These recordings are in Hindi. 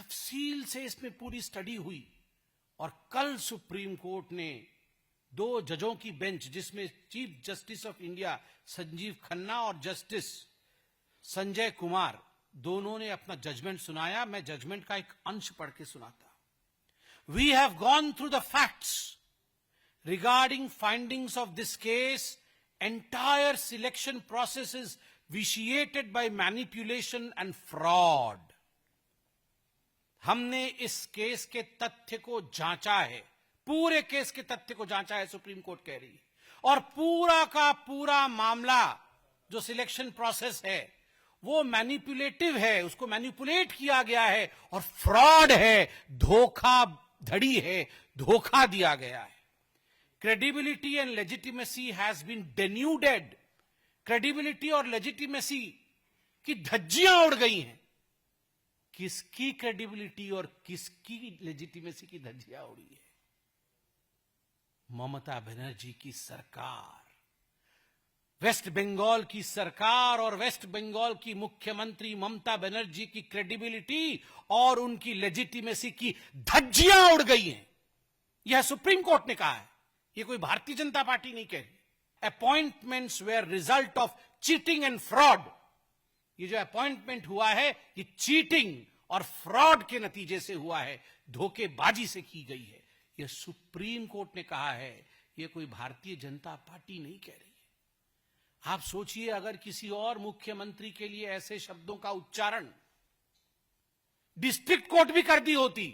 तफसील से इसमें पूरी स्टडी हुई और कल सुप्रीम कोर्ट ने 2 जजों की बेंच, जिसमें chief justice of India Sanjeev Khanna और जस्टिस संजय कुमार, दोनों ने अपना जजमेंट सुनाया। मैं जजमेंट का एक अंश पढ़ के सुनाता। We have gone through the facts regarding findings of this case. Entire selection process is vitiated by manipulation and fraud. हमने इस केस के तथ्य को जांचा है, पूरे केस के तथ्य को जांचा है, सुप्रीम कोर्ट कह रही है। और पूरा का पूरा मामला जो सिलेक्शन प्रोसेस है वो मैनिपुलेटिव है, उसको मैनिपुलेट किया गया है और फ्रॉड है, धोखाधड़ी है, धोखा दिया गया है। Credibility and legitimacy has been denuded. Credibility और लेजिटिमेसी की धज्जियां उड़ गई हैं। किसकी क्रेडिबिलिटी और किसकी लेजिटिमेसी की धज्जियां उड़ी है? ममता बनर्जी की सरकार, वेस्ट बंगाल की सरकार और वेस्ट बंगाल की मुख्यमंत्री ममता बनर्जी की क्रेडिबिलिटी और उनकी लेजिटिमेसी की धज्जियां उड़ गई हैं। यह सुप्रीम कोर्ट ने कहा है, यह कोई भारतीय जनता पार्टी नहीं कह रही। Appointments were result of cheating and fraud. ये जो अपॉइंटमेंट हुआ है ये चीटिंग और फ्रॉड के नतीजे से हुआ है, धोखेबाजी से की गई है। यह सुप्रीम कोर्ट ने कहा है, यह कोई भारतीय जनता पार्टी नहीं कह रही है। आप सोचिए, अगर किसी और मुख्यमंत्री के लिए ऐसे शब्दों का उच्चारण डिस्ट्रिक्ट कोर्ट भी कर दी होती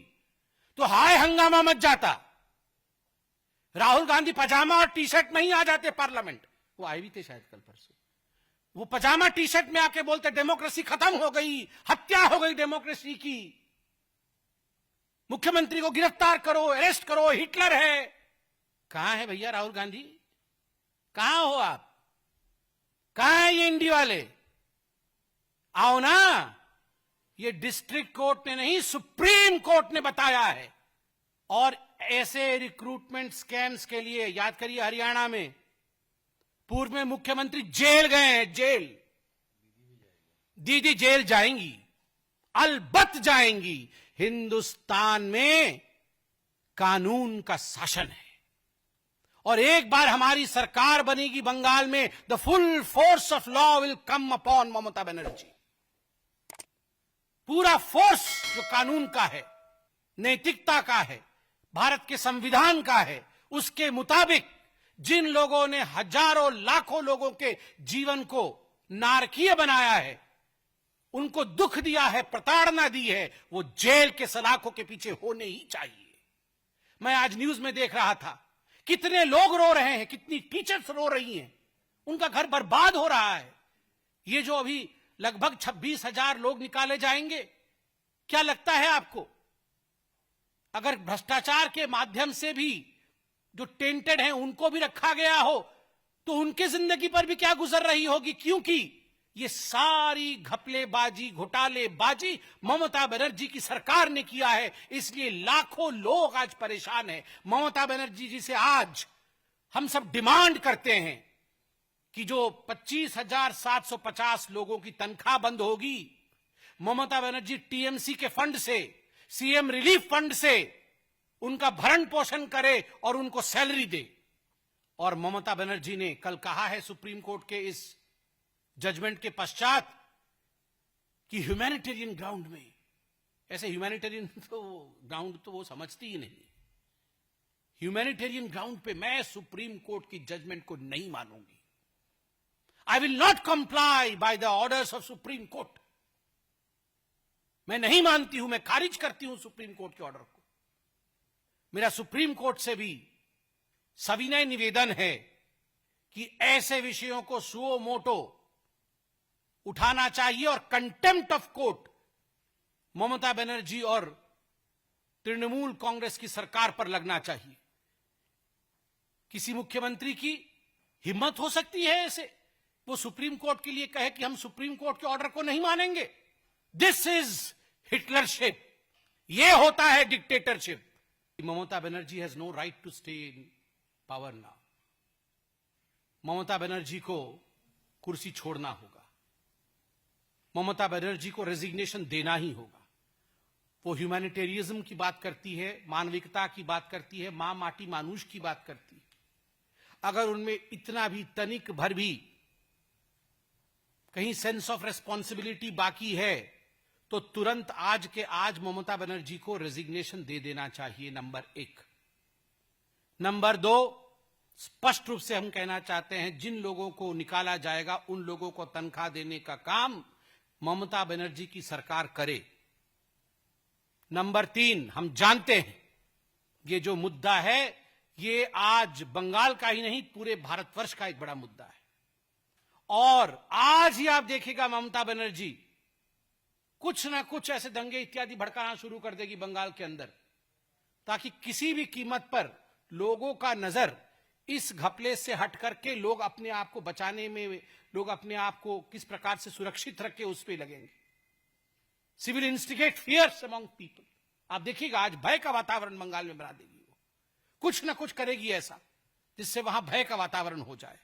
तो हाय हंगामा मच जाता। राहुल गांधी पजामा और टी शर्ट में ही आ जाते पार्लियामेंट। वो आए भी थे शायद कल परसों। वो पजामा टी शर्ट में आके बोलते डेमोक्रेसी खत्म हो गई, हत्या हो गई डेमोक्रेसी की, मुख्यमंत्री को गिरफ्तार करो, अरेस्ट करो, हिटलर है। कहां है भैया राहुल गांधी? कहां हो आप? कहां है ये इंडी वाले? आओ ना। ये डिस्ट्रिक्ट कोर्ट ने नहीं, सुप्रीम कोर्ट ने बताया है। और ऐसे रिक्रूटमेंट स्कैम्स के लिए याद करिए, हरियाणा में पूर्व में मुख्यमंत्री जेल गए हैं। जेल, दीदी जेल जाएंगी, अलबत्त जाएंगी। हिंदुस्तान में कानून का शासन है और एक बार हमारी सरकार बनेगी बंगाल में, the full force of law will come upon Mamata Banerjee. पूरा फोर्स जो कानून का है, नैतिकता का है, भारत के संविधान का है, उसके मुताबिक जिन लोगों ने हजारों लाखों लोगों के जीवन को नारकीय बनाया है, उनको दुख दिया है, प्रताड़ना दी है, वो जेल के सलाखों के पीछे होने ही चाहिए। मैं आज न्यूज में देख रहा था, कितने लोग रो रहे हैं, कितनी टीचर्स रो रही हैं, उनका घर बर्बाद हो रहा है। ये जो अभी लगभग 26,000 लोग निकाले जाएंगे, क्या लगता है आपको, अगर भ्रष्टाचार के माध्यम से भी जो टेंटेड हैं उनको भी रखा गया हो तो उनके जिंदगी पर भी क्या गुजर रही होगी? क्योंकि ये सारी घपलेबाजी, घोटालेबाजी ममता बनर्जी की सरकार ने किया है, इसलिए लाखों लोग आज परेशान हैं। ममता बनर्जी जी से आज हम सब डिमांड करते हैं कि जो 25,750 लोगों की तनख्वाह बंद होगी, ममता बनर्जी टीएमसी के फंड से, सीएम रिलीफ फंड से उनका भरण पोषण करे और उनको सैलरी दे। और ममता बनर्जी ने कल कहा है सुप्रीम कोर्ट के इस जजमेंट के पश्चात कि ह्यूमैनिटेरियन ग्राउंड में, ऐसे ह्यूमैनिटेरियन तो ग्राउंड तो वो समझती ही नहीं, ह्यूमैनिटेरियन ग्राउंड पे मैं सुप्रीम कोर्ट की जजमेंट को नहीं मानूंगी। I will not comply by the orders of supreme court. मैं नहीं मानती हूं, मैं खारिज करती हूं सुप्रीम कोर्ट के ऑर्डर को। मेरा सुप्रीम कोर्ट से भी सविनय निवेदन है कि ऐसे विषयों को सुओ मोटो उठाना चाहिए और contempt of court Mamata Banerjee और तृणमूल कांग्रेस की सरकार पर लगना चाहिए। किसी मुख्यमंत्री की हिम्मत हो सकती है ऐसे, वो सुप्रीम कोर्ट के लिए कहे कि हम सुप्रीम कोर्ट के ऑर्डर को नहीं मानेंगे। दिस इज हिटलरशिप, ये होता है dictatorship. Mamata Banerjee has no right to stay in power now. Mamata Banerjee को कुर्सी छोड़ना होगा, ममता बनर्जी को रेजिग्नेशन देना ही होगा। वो ह्यूमैनिटेरियज्म की बात करती है, मानविकता की बात करती है, मां माटी मानुष की बात करती है। अगर उनमें इतना भी तनिक भर भी कहीं सेंस ऑफ रेस्पॉन्सिबिलिटी बाकी है तो तुरंत आज के आज ममता बनर्जी को रेजिग्नेशन दे देना चाहिए, नंबर 1। नंबर 2, स्पष्ट रूप से हम कहना चाहते हैं जिन लोगों को निकाला जाएगा उन लोगों को तनख्वाह देने का काम ममता बनर्जी की सरकार करे। नंबर 3, हम जानते हैं ये जो मुद्दा है ये आज बंगाल का ही नहीं पूरे भारतवर्ष का एक बड़ा मुद्दा है। और आज ही आप देखिएगा ममता बनर्जी कुछ ना कुछ ऐसे दंगे इत्यादि भड़काना शुरू कर देगी बंगाल के अंदर, ताकि किसी भी कीमत पर लोगों का नजर इस घपले से हट करके लोग अपने आप को बचाने में, लोग अपने आप को किस प्रकार से सुरक्षित रख के उस पर लगेंगे। Civil instigate fears among people. आप देखिएगा आज भय का वातावरण बंगाल में बना देगी, वो कुछ ना कुछ करेगी ऐसा जिससे वहां भय का वातावरण हो जाए।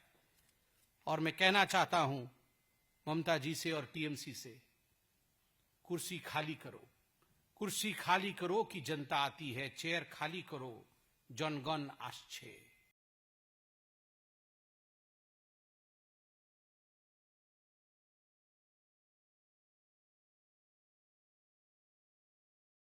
और मैं कहना चाहता हूं ममता जी से और टीएमसी से, कुर्सी खाली करो, कुर्सी खाली करो कि जनता आती है, चेयर खाली करो, जनगण आश्चे।